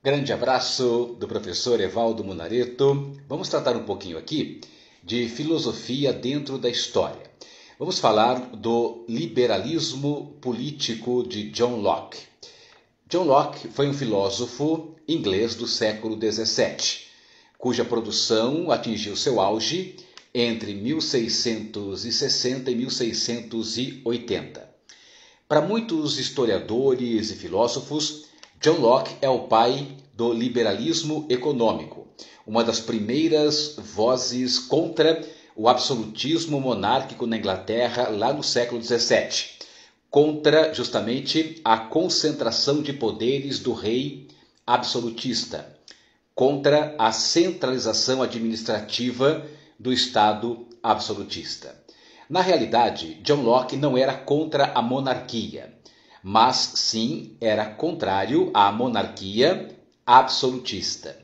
Grande abraço do professor Evaldo Munareto. Vamos tratar um pouquinho aqui de filosofia dentro da história. Vamos falar do liberalismo político de John Locke. John Locke foi um filósofo inglês do século XVII, cuja produção atingiu seu auge entre 1660 e 1680. Para muitos historiadores e filósofos, John Locke é o pai do liberalismo econômico, uma das primeiras vozes contra o absolutismo monárquico na Inglaterra lá no século XVII, contra justamente a concentração de poderes do rei absolutista, contra a centralização administrativa do Estado absolutista. Na realidade, John Locke não era contra a monarquia, mas sim era contrário à monarquia absolutista.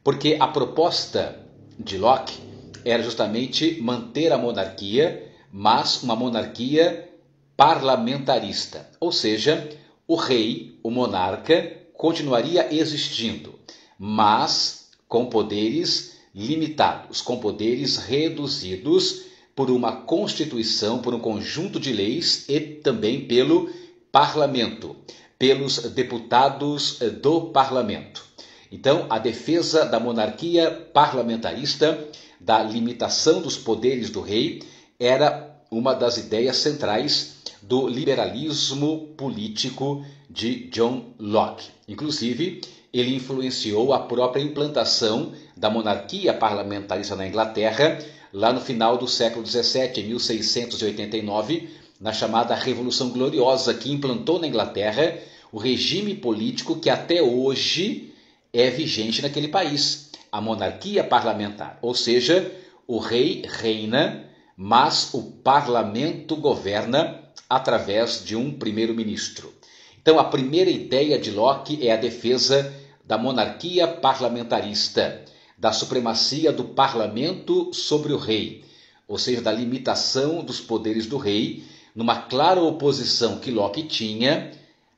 Porque a proposta de Locke era justamente manter a monarquia, mas uma monarquia parlamentarista. Ou seja, o rei, o monarca, continuaria existindo, mas com poderes limitados, com poderes reduzidos por uma constituição, por um conjunto de leis e também pelo parlamento, pelos deputados do parlamento. Então, a defesa da monarquia parlamentarista, da limitação dos poderes do rei, era uma das ideias centrais do liberalismo político de John Locke. Inclusive, ele influenciou a própria implantação da monarquia parlamentarista na Inglaterra, lá no final do século XVII, em 1689, na chamada Revolução Gloriosa, que implantou na Inglaterra o regime político que até hoje é vigente naquele país, a monarquia parlamentar. Ou seja, o rei reina, mas o parlamento governa através de um primeiro-ministro. Então, a primeira ideia de Locke é a defesa da monarquia parlamentarista, da supremacia do parlamento sobre o rei, ou seja, da limitação dos poderes do rei, numa clara oposição que Locke tinha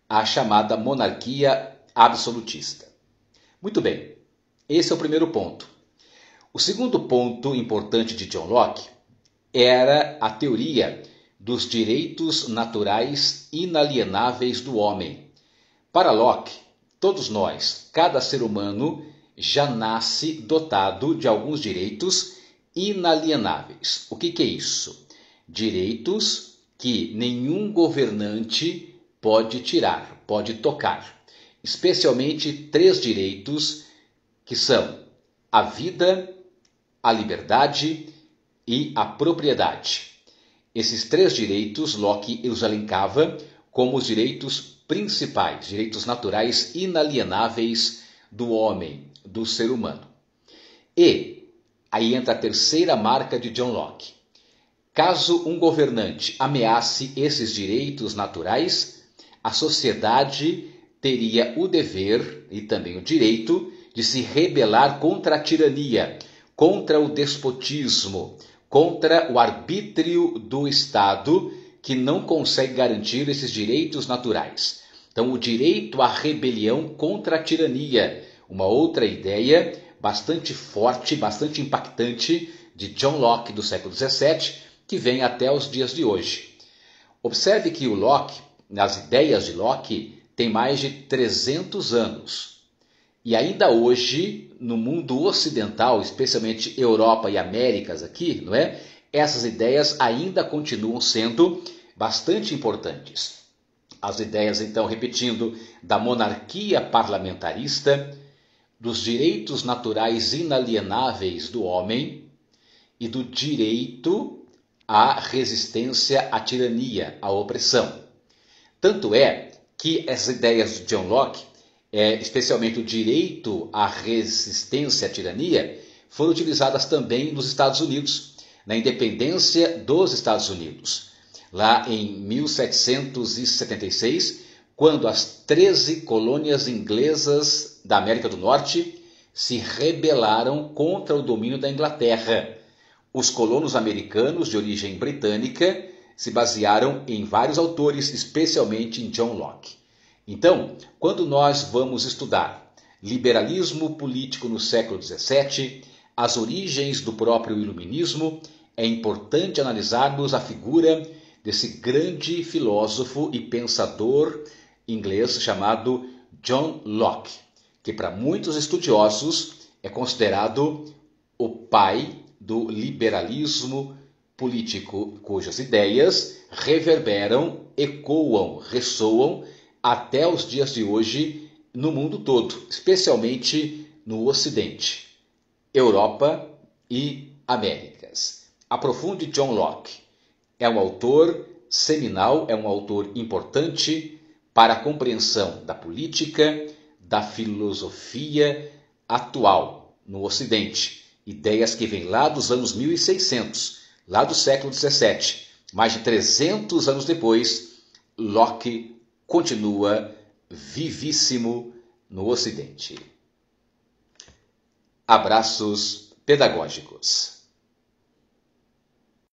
à chamada monarquia absolutista. Muito bem, esse é o primeiro ponto. O segundo ponto importante de John Locke era a teoria dos direitos naturais inalienáveis do homem. Para Locke, todos nós, cada ser humano, já nasce dotado de alguns direitos inalienáveis. O que é isso? Direitos que nenhum governante pode tirar, pode tocar. Especialmente 3 direitos que são a vida, a liberdade e a propriedade. Esses 3 direitos Locke os elencava como os direitos principais, direitos naturais inalienáveis do homem, do ser humano. E aí entra a terceira marca de John Locke. Caso um governante ameace esses direitos naturais, a sociedade teria o dever e também o direito de se rebelar contra a tirania, contra o despotismo, contra o arbítrio do Estado que não consegue garantir esses direitos naturais. Então, o direito à rebelião contra a tirania, uma outra ideia bastante forte, bastante impactante de John Locke do século XVII, que vem até os dias de hoje. Observe que o Locke, nas ideias de Locke, tem mais de 300 anos. E ainda hoje, no mundo ocidental, especialmente Europa e Américas aqui, não é? Essas ideias ainda continuam sendo bastante importantes. As ideias, então, repetindo, da monarquia parlamentarista, dos direitos naturais inalienáveis do homem e do direito à resistência à tirania, à opressão. Tanto é que essas ideias de John Locke, especialmente o direito à resistência à tirania, foram utilizadas também nos Estados Unidos, na independência dos Estados Unidos. Lá em 1776, quando as 13 colônias inglesas da América do Norte se rebelaram contra o domínio da Inglaterra. Os colonos americanos de origem britânica se basearam em vários autores, especialmente em John Locke. Então, quando nós vamos estudar liberalismo político no século XVII, as origens do próprio iluminismo, é importante analisarmos a figura desse grande filósofo e pensador inglês chamado John Locke, que para muitos estudiosos é considerado o pai do liberalismo político, cujas ideias reverberam, ecoam, ressoam até os dias de hoje no mundo todo, especialmente no Ocidente, Europa e Américas. Aprofunde John Locke. É um autor seminal, é um autor importante para a compreensão da política, da filosofia atual no Ocidente. Ideias que vêm lá dos anos 1600, lá do século XVII. Mais de 300 anos depois, Locke continua vivíssimo no Ocidente. Abraços pedagógicos.